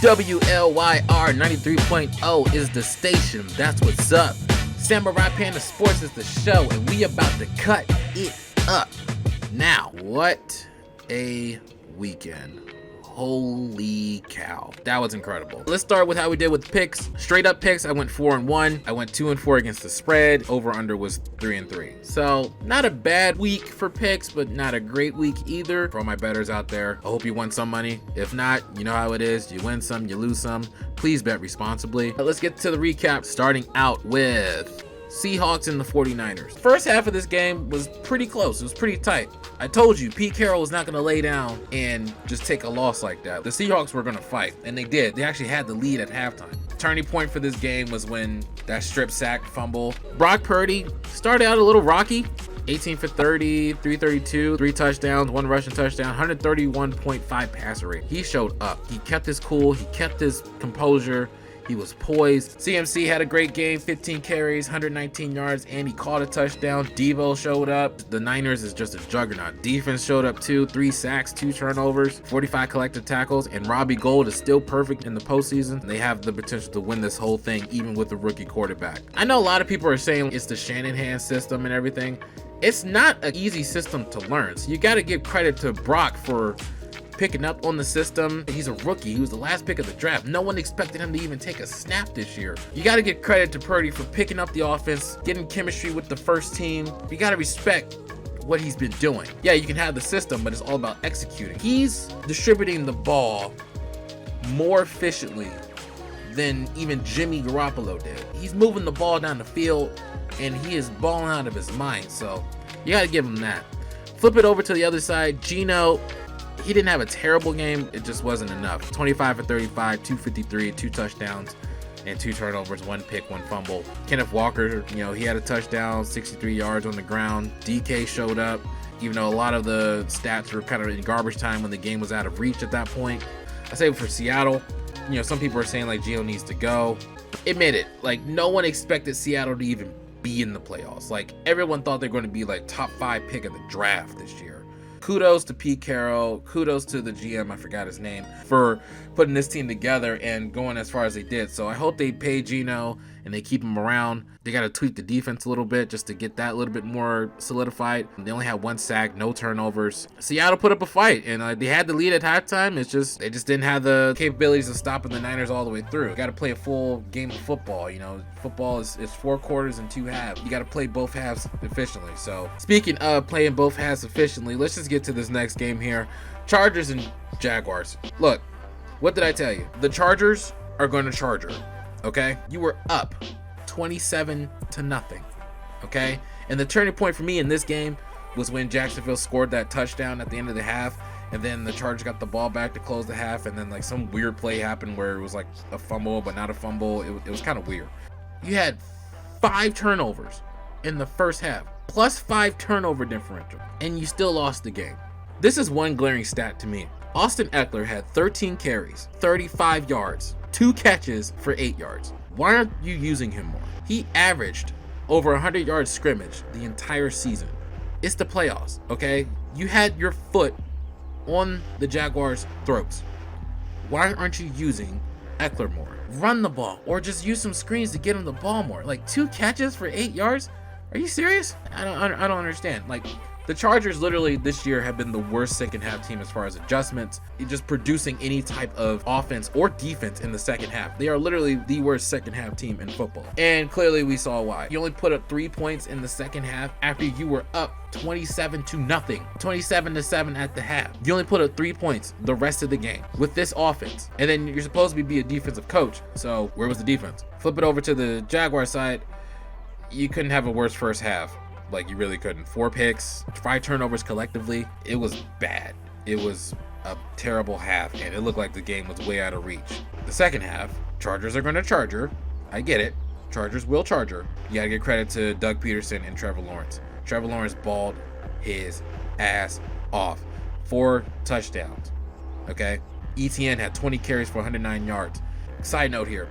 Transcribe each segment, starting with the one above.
WLYR 93.0 is the station. That's what's up. Samurai Panda Sports is the show, and we about to cut it up. Now, what a weekend. Holy cow. That was incredible. Let's start with how we did with picks. Straight up picks, I went 4-1. I went 2-4 against the spread. Over under was 3-3. So not a bad week for picks, but not a great week either. For all my bettors out there, I hope you won some money. If not, you know how it is. You win some, you lose some. Please bet responsibly. Let's get to the recap, starting out with Seahawks and the 49ers. First half of this game was pretty close. It was pretty tight. I told you, Pete Carroll was not going to lay down and just take a loss like that. The Seahawks were going to fight, and they did. They actually had the lead at halftime. Turning point for this game was when that strip sack fumble. Brock Purdy started out a little rocky. 18 for 30, 332, 3 touchdowns, 1 rushing touchdown, 131.5 passer rate. He showed up. He kept his cool. He kept his composure. He was poised. CMC had a great game, 15 carries, 119 yards, and he caught a touchdown. Devo showed up. The Niners is just a juggernaut. Defense showed up too, 3 sacks, 2 turnovers, 45 collective tackles, and Robbie Gould is still perfect in the postseason. They have the potential to win this whole thing, even with the rookie quarterback. I know a lot of people are saying it's the Shanahan system and everything. It's not an easy system to learn, so you got to give credit to Brock for picking up on the system. He's a rookie. He was the last pick of the draft. No one expected him to even take a snap this year. You got to give credit to Purdy for picking up the offense, getting chemistry with the first team. You got to respect what he's been doing. Yeah, you can have the system, but it's all about executing. He's distributing the ball more efficiently than even Jimmy Garoppolo did. He's moving the ball down the field, and he is balling out of his mind. So you got to give him that. Flip it over to the other side. Geno, he didn't have a terrible game. It just wasn't enough. 25 for 35, 253, 2 touchdowns, and 2 turnovers, 1 pick, 1 fumble. Kenneth Walker, he had a touchdown, 63 yards on the ground. DK showed up, even though a lot of the stats were kind of in garbage time when the game was out of reach at that point. I say for Seattle, some people are saying like Geno needs to go. Admit it, like no one expected Seattle to even be in the playoffs. Like everyone thought they're going to be like top 5 pick of the draft this year. Kudos to Pete Carroll, kudos to the GM, I forgot his name, for putting this team together and going as far as they did. So I hope they pay Geno and they keep him around. They got to tweak the defense a little bit just to get that a little bit more solidified. They only had 1 sack, no turnovers. Seattle put up a fight, and they had the lead at halftime. It's just they just didn't have the capabilities of stopping the Niners all the way through. Got to play a full game of football. Football is 4 quarters and 2 halves. You got to play both halves efficiently. So speaking of playing both halves efficiently, let's just get to this next game here. Chargers and Jaguars. Look, what did I tell you? The Chargers are going to Charger. Okay, you were up 27-0. Okay, and the turning point for me in this game was when Jacksonville scored that touchdown at the end of the half, and then the Chargers got the ball back to close the half, and then like some weird play happened where it was like a fumble but not a fumble. It was kind of weird. You had 5 turnovers in the first half, plus 5 turnover differential, and you still lost the game. This is one glaring stat to me. Austin Eckler had 13 carries, 35 yards, 2 catches for 8 yards. Why aren't you using him more? He averaged over 100 yards scrimmage the entire season. It's the playoffs, okay? You had your foot on the Jaguars' throats. Why aren't you using Eckler more? Run the ball, or just use some screens to get him the ball more. Like 2 catches for 8 yards? Are you serious? I don't understand. Like, the Chargers literally this year have been the worst second half team as far as adjustments, just producing any type of offense or defense in the second half. They are literally the worst second half team in football. And clearly we saw why. You only put up 3 points in the second half after you were up 27-0, 27-7 at the half. You only put up 3 points the rest of the game with this offense. And then you're supposed to be a defensive coach. So where was the defense? Flip it over to the Jaguar side. You couldn't have a worse first half. Like, you really couldn't. 4 picks, 5 turnovers collectively. It was bad. It was a terrible half, and it looked like the game was way out of reach. The second half, Chargers are going to Charger. I get it. Chargers will Charger. You got to give credit to Doug Peterson and Trevor Lawrence. Trevor Lawrence balled his ass off. 4 touchdowns. Okay? ETN had 20 carries for 109 yards. Side note here.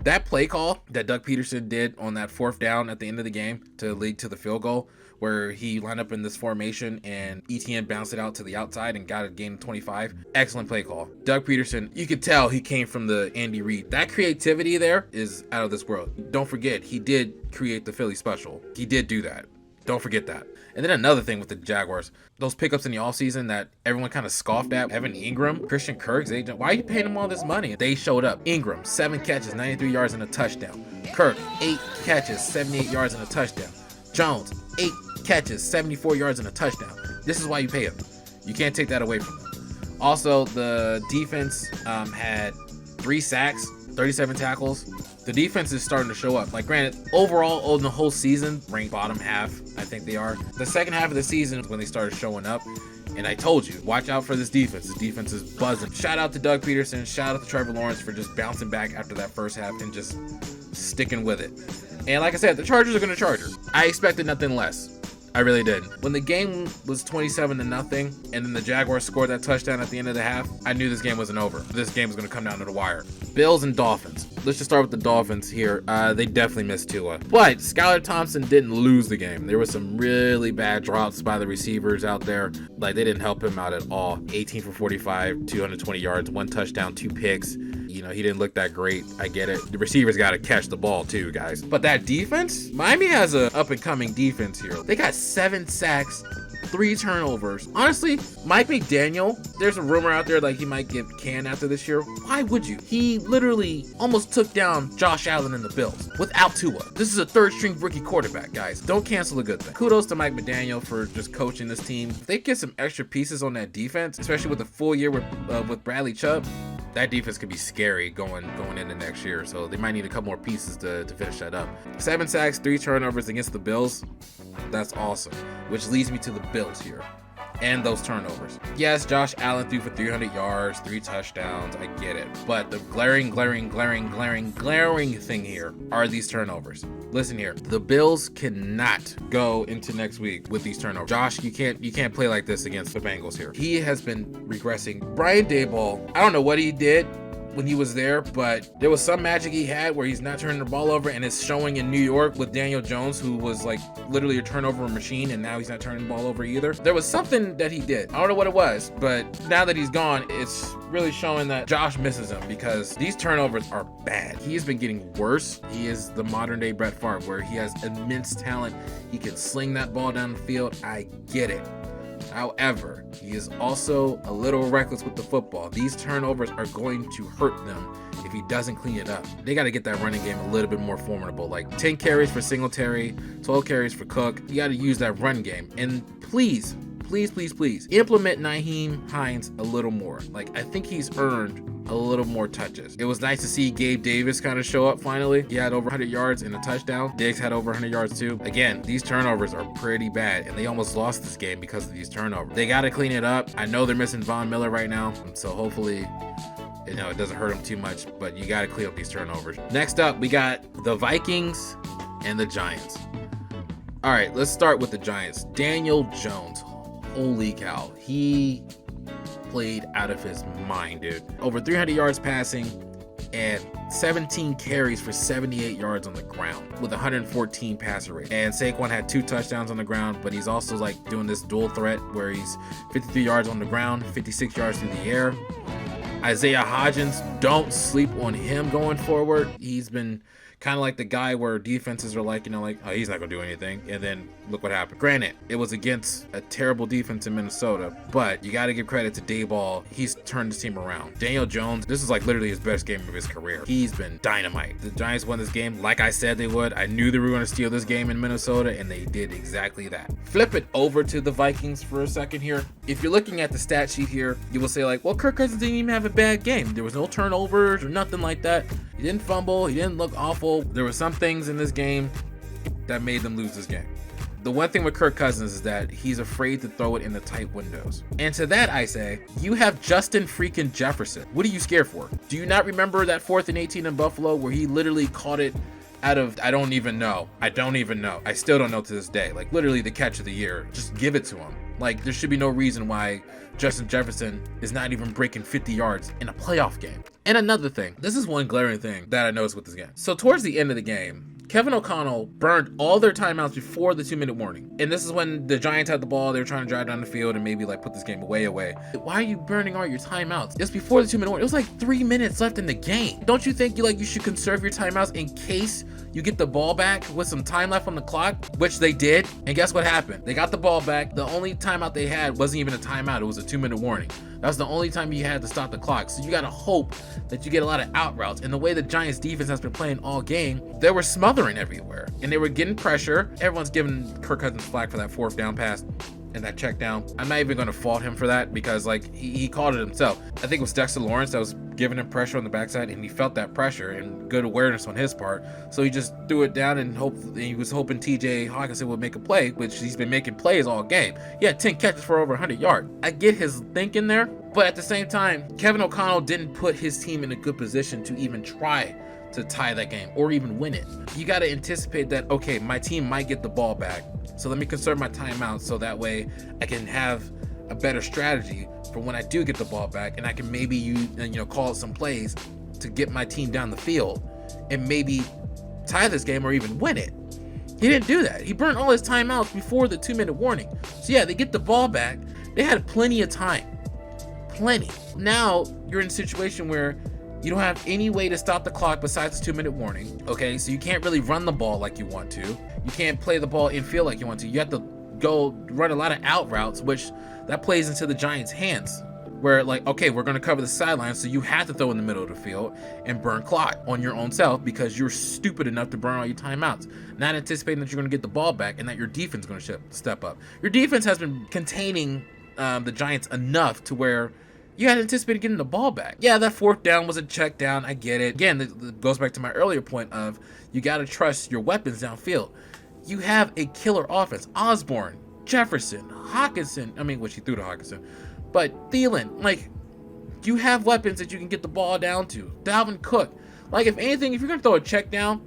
That play call that Doug Peterson did on that 4th down at the end of the game to lead to the field goal where he lined up in this formation and ETN bounced it out to the outside and got a gain of 25. Excellent play call. Doug Peterson, you could tell he came from the Andy Reid. That creativity there is out of this world. Don't forget, he did create the Philly special. He did do that. Don't forget that. And then another thing with the Jaguars, those pickups in the offseason that everyone kind of scoffed at, Evan Ingram, Christian Kirk's agent, why are you paying them all this money? They showed up. Ingram, 7 catches, 93 yards and a touchdown. Kirk, 8 catches, 78 yards and a touchdown. Jones, 8 catches, 74 yards and a touchdown. This is why you pay them. You can't take that away from them. Also, the defense had 3 sacks, 37 tackles. The defense is starting to show up. Like, granted, overall, on the whole season, ranked bottom half, I think they are. The second half of the season is when they started showing up. And I told you, watch out for this defense. This defense is buzzing. Shout out to Doug Peterson. Shout out to Trevor Lawrence for just bouncing back after that first half and just sticking with it. And like I said, the Chargers are going to charge her. I expected nothing less. I really did. When the game was 27-0, and then the Jaguars scored that touchdown at the end of the half, I knew this game wasn't over. This game was going to come down to the wire. Bills and Dolphins. Let's just start with the Dolphins here. They definitely missed Tua. But Skylar Thompson didn't lose the game. There was some really bad drops by the receivers out there. Like, they didn't help him out at all. 18 for 45, 220 yards, 1 touchdown, 2 picks. You know, he didn't look that great. I get it. The receivers got to catch the ball too, guys. But that defense, Miami has a up-and-coming defense here. They got 7 sacks, 3 turnovers. Honestly, Mike McDaniel, there's a rumor out there like he might get canned after this year. Why would you? He literally almost took down Josh Allen and the Bills without Tua. This is a 3rd-string rookie quarterback, guys. Don't cancel a good thing. Kudos to Mike McDaniel for just coaching this team. If they get some extra pieces on that defense, especially with a full year with Bradley Chubb, that defense could be scary going into next year. So they might need a couple more pieces to finish that up. 7 sacks, 3 turnovers against the Bills. That's awesome. Which leads me to the Bills here. And those turnovers. Yes, Josh Allen threw for 300 yards, 3 touchdowns. I get it. But the glaring thing here are these turnovers. Listen here. The Bills cannot go into next week with these turnovers. Josh, you can't play like this against the Bengals here. He has been regressing. Brian Daboll, I don't know what he did when he was there, but there was some magic he had where he's not turning the ball over, and it's showing in New York with Daniel Jones, who was like literally a turnover machine, and now he's not turning the ball over either. There was something that he did. I don't know what it was, but now that he's gone, it's really showing that Josh misses him because these turnovers are bad. He has been getting worse. He is the modern day Brett Favre, where he has immense talent. He can sling that ball down the field. I get it. However, he is also a little reckless with the football. These turnovers are going to hurt them if he doesn't clean it up. They got to get that running game a little bit more formidable. Like 10 carries for Singletary, 12 carries for Cook. You got to use that run game. And please implement Nyheim Hines a little more. Like, I think he's earned a little more touches. It was nice to see Gabe Davis kind of show up finally. He had over 100 yards and a touchdown. Diggs had over 100 yards too. Again, these turnovers are pretty bad, and they almost lost this game because of these turnovers. They got to clean it up. I know they're missing Von Miller right now, so hopefully, you know, it doesn't hurt them too much, but you got to clean up these turnovers. Next up, we got the Vikings and the Giants. All right, let's start with the Giants. Daniel Jones. Holy cow. He played out of his mind, dude. Over 300 yards passing and 17 carries for 78 yards on the ground with 114 passer rate. And Saquon had 2 touchdowns on the ground, but he's also like doing this dual threat where he's 53 yards on the ground, 56 yards through the air. Isaiah Hodgins, don't sleep on him going forward. He's been kind of like the guy where defenses are like, you know, like, oh, he's not going to do anything. And then look what happened. Granted, it was against a terrible defense in Minnesota, but you got to give credit to Daboll. He's turned this team around. Daniel Jones, this is like literally his best game of his career. He's been dynamite. The Giants won this game like I said they would. I knew they were going to steal this game in Minnesota, and they did exactly that. Flip it over to the Vikings for a second here. If you're looking at the stat sheet here, you will say like, well, Kirk Cousins didn't even have a bad game. There was no turnovers or nothing like that. He didn't fumble. He didn't look awful. There were some things in this game that made them lose this game. The one thing with Kirk Cousins is that he's afraid to throw it in the tight windows. And to that I say, you have Justin freaking Jefferson. What are you scared for? Do you not remember that 4th and 18 in Buffalo where he literally caught it out of, I don't even know. I still don't know to this day. Like literally the catch of the year. Just give it to him. Like there should be no reason why Justin Jefferson is not even breaking 50 yards in a playoff game. And another thing, this is one glaring thing that I noticed with this game. So towards the end of the game, Kevin O'Connell burned all their timeouts before the 2-minute warning. And this is when the Giants had the ball. They were trying to drive down the field and maybe like put this game away. Why are you burning all your timeouts? It's before the 2-minute warning. It was like 3 minutes left in the game. Don't you think you should conserve your timeouts in case you get the ball back with some time left on the clock, which they did. And guess what happened? They got the ball back. The only timeout they had wasn't even a timeout. It was a 2-minute warning. That's the only time you had to stop the clock. So you got to hope that you get a lot of out routes. And the way the Giants defense has been playing all game, they were smothering everywhere and they were getting pressure. Everyone's giving Kirk Cousins flack for that 4th down pass and that check down. I'm not even going to fault him for that because he called it himself. I think it was Dexter Lawrence that was giving him pressure on the backside, and he felt that pressure and good awareness on his part. So he just threw it down and he was hoping TJ Hockenson would make a play, which he's been making plays all game. He had 10 catches for over 100 yards. I get his thinking there, but at the same time, Kevin O'Connell didn't put his team in a good position to even try to tie that game or even win it. You got to anticipate that, okay, my team might get the ball back, so let me conserve my timeout so that way I can have a better strategy for when I do get the ball back, and I can maybe call out some plays to get my team down the field and maybe tie this game or even win it. He didn't do that. He burned all his timeouts before the 2-minute warning. So yeah, they get the ball back. They had plenty of time. Plenty. Now you're in a situation where you don't have any way to stop the clock besides the 2-minute warning. Okay, so you can't really run the ball like you want to. You can't play the ball in field like you want to. You have to go run a lot of out routes, which that plays into the Giants' hands. Where okay, we're going to cover the sideline, so you have to throw in the middle of the field and burn clock on your own self because you're stupid enough to burn all your timeouts, not anticipating that you're going to get the ball back and that your defense is going to step up. Your defense has been containing the Giants enough to where you had anticipated getting the ball back. Yeah, that 4th down was a check down. I get it. Again, it goes back to my earlier point of you got to trust your weapons downfield. You have a killer offense. Osborne, Jefferson, Hockenson. Which he threw to Hockenson. But Thielen, you have weapons that you can get the ball down to. Dalvin Cook. If anything, if you're going to throw a check down,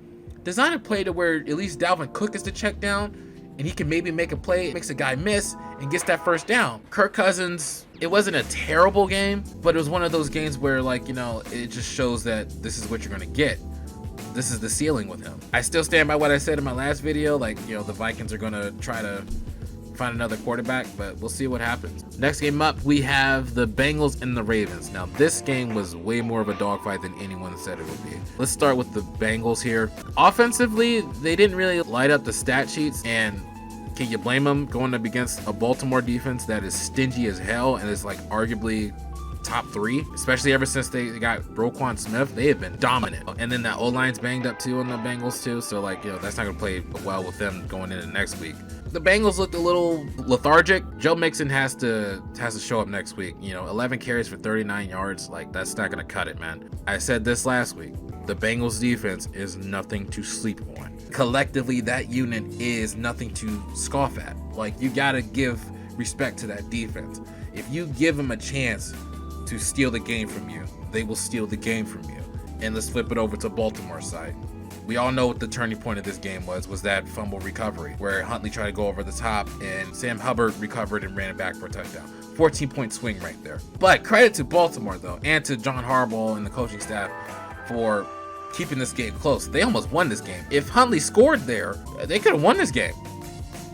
design a play to where at least Dalvin Cook is the check down and he can maybe make a play, makes a guy miss, and gets that 1st down. Kirk Cousins, it wasn't a terrible game, but it was one of those games where, it just shows that this is what you're going to get. This is the ceiling with him. I still stand by what I said in my last video. The Vikings are going to try to find another quarterback, but we'll see what happens. Next game up, we have the Bengals and the Ravens. Now, this game was way more of a dogfight than anyone said it would be. Let's start with the Bengals here. Offensively, they didn't really light up the stat sheets, and can you blame them going up against a Baltimore defense that is stingy as hell and is arguably top 3, especially ever since they got Roquan Smith. They have been dominant, and then that O-line's banged up too on the Bengals too, so that's not gonna play well with them going into next week. The Bengals looked a little lethargic. Joe Mixon has to show up next week. 11 carries for 39 yards. That's not gonna cut it, man. I said this last week. The Bengals defense is nothing to sleep on. Collectively, that unit is nothing to scoff at. You gotta give respect to that defense. If you give them a chance to steal the game from you, they will steal the game from you. And let's flip it over to Baltimore's side. We all know what the turning point of this game was that fumble recovery where Huntley tried to go over the top and Sam Hubbard recovered and ran it back for a touchdown. 14-point swing right there. But credit to Baltimore though, and to John Harbaugh and the coaching staff for keeping this game close. They almost won this game. If Huntley scored there, they could have won this game.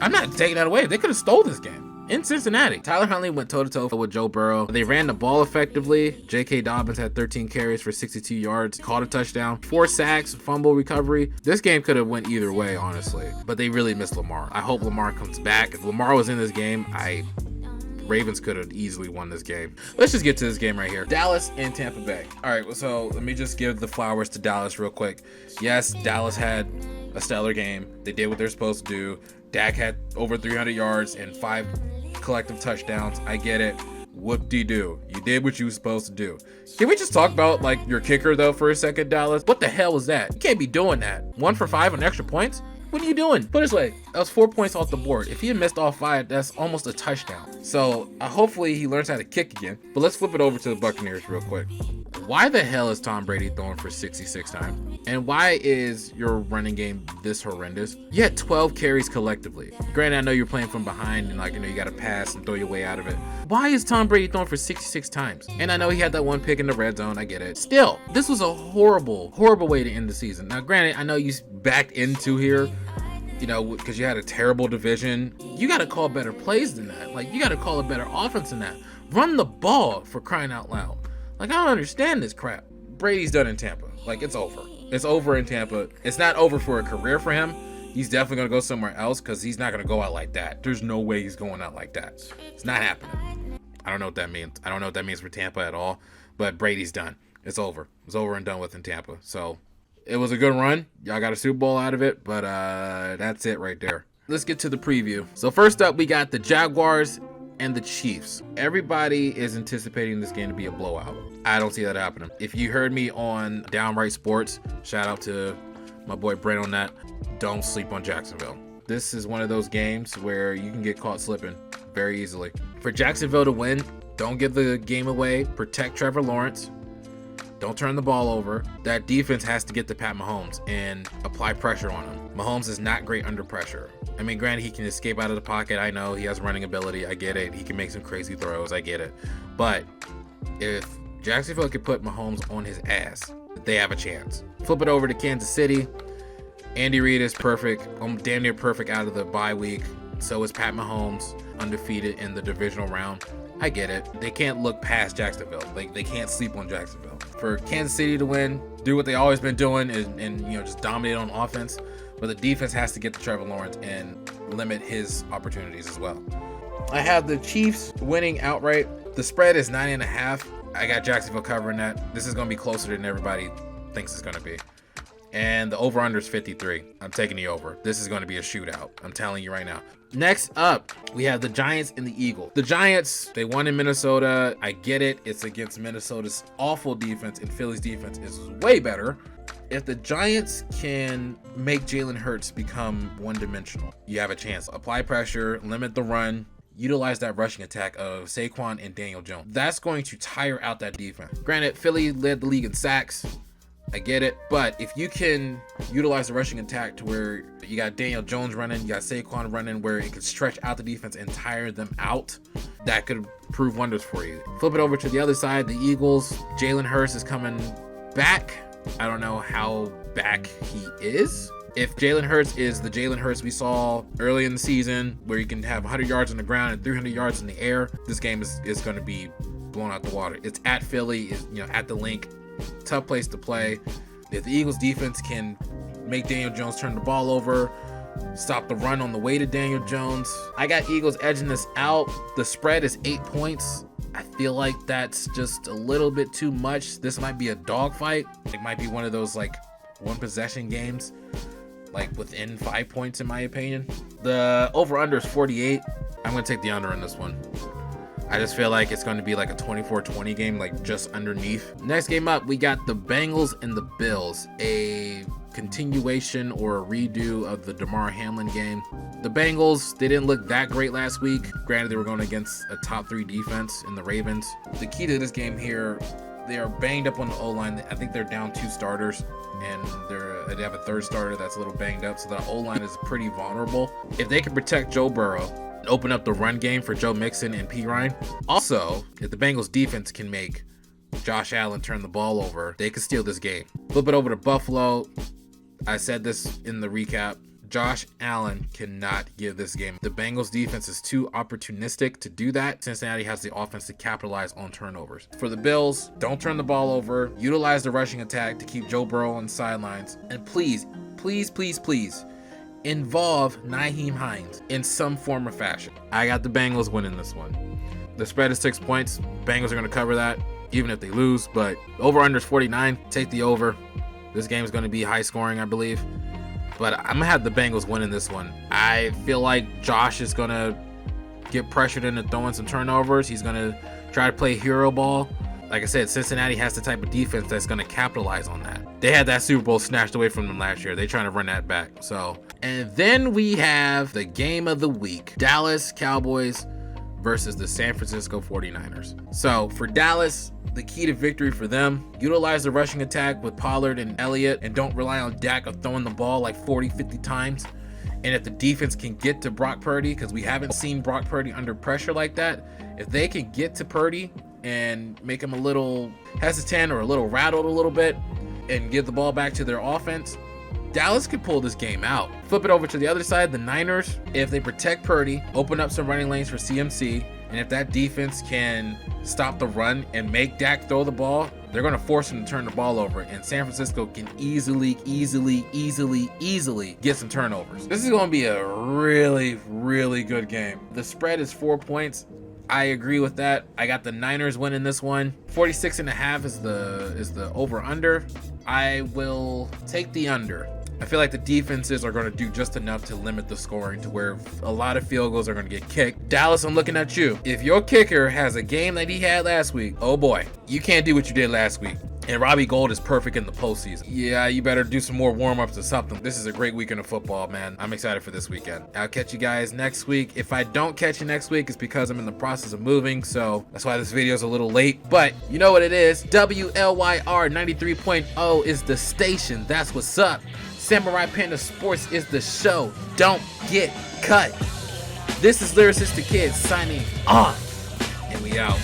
I'm not taking that away. They could have stole this game. In Cincinnati, Tyler Huntley went toe-to-toe with Joe Burrow. They ran the ball effectively. J.K. Dobbins had 13 carries for 62 yards, caught a touchdown, 4 sacks, fumble recovery. This game could have went either way, honestly, but they really missed Lamar. I hope Lamar comes back. If Lamar was in this game, Ravens could have easily won this game. Let's just get to this game right here. Dallas and Tampa Bay. All right, so let me just give the flowers to Dallas real quick. Yes, Dallas had a stellar game. They did what they're supposed to do. Dak had over 300 yards and 5 collective touchdowns. I get it. Whoop-de-doo. You did what you were supposed to do. Can we just talk about your kicker though for a second, Dallas? What the hell was that? You can't be doing that. 1 for 5 on extra points? What are you doing? Put it this way, that was 4 points off the board. If he had missed all 5, that's almost a touchdown. So hopefully he learns how to kick again. But let's flip it over to the Buccaneers real quick. Why the hell is Tom Brady throwing for 66 times? And why is your running game this horrendous? You had 12 carries collectively. Granted, I know you're playing from behind and like, you got to pass and throw your way out of it. Why is Tom Brady throwing for 66 times? And I know he had that one pick in the red zone. I get it. Still, this was a horrible way to end the season. Now, granted, I know you backed into here, because you had a terrible division. You got to call better plays than that. Like, you got to call a better offense than that. Run the ball, for crying out loud. Like, I don't understand this crap. Brady's done in Tampa. Like, it's over. It's over in Tampa. It's not over for a career for him. He's definitely going to go somewhere else because he's not going to go out like that. There's no way he's going out like that. It's not happening. I don't know what that means. I don't know what that means for Tampa at all. But Brady's done. It's over. It's over and done with in Tampa. So, it was a good run. Y'all got a Super Bowl out of it. But that's it right there. Let's get to the preview. So, first up, we got the Jaguars and the Chiefs. Everybody is anticipating this game to be a blowout. I don't see that happening. If you heard me on Downright Sports, shout out to my boy Brent on that, don't sleep on Jacksonville. This is one of those games where you can get caught slipping very easily. For Jacksonville to win, don't give the game away. Protect Trevor Lawrence. Don't turn the ball over. That defense has to get to Pat Mahomes and apply pressure on him. Mahomes is not great under pressure. I mean, granted, he can escape out of the pocket. I know he has running ability. I get it. He can make some crazy throws. I get it. But if Jacksonville could put Mahomes on his ass, they have a chance. Flip it over to Kansas City. Andy Reid is perfect. Damn near perfect out of the bye week. So is Pat Mahomes, undefeated in the divisional round. I get it. They can't look past Jacksonville. They can't sleep on Jacksonville. For Kansas City to win, do what they always been doing and just dominate on offense. But the defense has to get to Trevor Lawrence and limit his opportunities as well. I have the Chiefs winning outright. The spread is 9.5. I got Jacksonville covering that. This is going to be closer than everybody thinks it's going to be. And the over-under is 53. I'm taking the over. This is going to be a shootout. I'm telling you right now. Next up, we have the Giants and the Eagles. The Giants, they won in Minnesota. I get it. It's against Minnesota's awful defense, and Philly's defense is way better. If the Giants can make Jalen Hurts become one-dimensional, you have a chance. Apply pressure, limit the run, utilize that rushing attack of Saquon and Daniel Jones. That's going to tire out that defense. Granted, Philly led the league in sacks. I get it. But if you can utilize the rushing attack to where you got Daniel Jones running, you got Saquon running, where it could stretch out the defense and tire them out, that could prove wonders for you. Flip it over to the other side, the Eagles. Jalen Hurts is coming back. I don't know how back he is. If Jalen Hurts is the Jalen Hurts we saw early in the season, where you can have 100 yards on the ground and 300 yards in the air, this game is going to be blown out the water. It's at Philly, at the Link. Tough place to play. If the Eagles defense can make Daniel Jones turn the ball over, stop the run on the way to Daniel Jones, I got Eagles edging this out. The spread is 8 points. I feel like that's just a little bit too much. This might be a dogfight. It might be one of those like one possession games, like within 5 points in my opinion. The over-under is 48. I'm going to take the under in this one. I just feel like it's going to be like a 24-20 game, like just underneath. Next game up, we got the Bengals and the Bills, a continuation or a redo of the Damar Hamlin game. The Bengals, they didn't look that great last week. Granted, they were going against a top 3 defense in the Ravens. The key to this game here, they are banged up on the O-line. I think they're down 2 starters, and they have a 3rd starter that's a little banged up, so the O-line is pretty vulnerable. If they can protect Joe Burrow, open up the run game for Joe Mixon and P. Ryan. Also, if the Bengals defense can make Josh Allen turn the ball over, they could steal this game. Flip it over to Buffalo. I said this in the recap. Josh Allen cannot give this game. The Bengals defense is too opportunistic to do that. Cincinnati has the offense to capitalize on turnovers. For the Bills, don't turn the ball over. Utilize the rushing attack to keep Joe Burrow on the sidelines. And please, involve Nyheim Hines in some form or fashion. I got the Bengals winning this one. The spread is 6 points. Bengals are going to cover that, even if they lose. But over-under is 49. Take the over. This game is going to be high scoring, I believe. But I'm going to have the Bengals winning this one. I feel like Josh is going to get pressured into throwing some turnovers. He's going to try to play hero ball. Like I said, Cincinnati has the type of defense that's going to capitalize on that. They had that Super Bowl snatched away from them last year. They're trying to run that back. And then we have the game of the week. Dallas Cowboys versus the San Francisco 49ers. So for Dallas, the key to victory for them, utilize the rushing attack with Pollard and Elliott, and don't rely on Dak of throwing the ball like 40, 50 times. And if the defense can get to Brock Purdy, because we haven't seen Brock Purdy under pressure like that, if they can get to Purdy and make him a little hesitant or a little rattled a little bit and give the ball back to their offense, Dallas could pull this game out. Flip it over to the other side, the Niners, if they protect Purdy, open up some running lanes for CMC, and if that defense can stop the run and make Dak throw the ball, they're going to force him to turn the ball over, and San Francisco can easily get some turnovers. This is going to be a really good game. The spread is 4 points. I agree with that. I got the Niners winning this one. 46.5 is the over under. I will take the under. I feel like the defenses are going to do just enough to limit the scoring to where a lot of field goals are going to get kicked. Dallas, I'm looking at you. If your kicker has a game that he had last week, oh boy, you can't do what you did last week. And Robbie Gould is perfect in the postseason. Yeah, you better do some more warm-ups or something. This is a great weekend of football, man. I'm excited for this weekend. I'll catch you guys next week. If I don't catch you next week, it's because I'm in the process of moving, so that's why this video is a little late. But you know what it is. WLYR 93.0 is the station. That's what's up. Samurai Panda Sports is the show. Don't get cut. This is Lyricist the Kid signing off, and we out.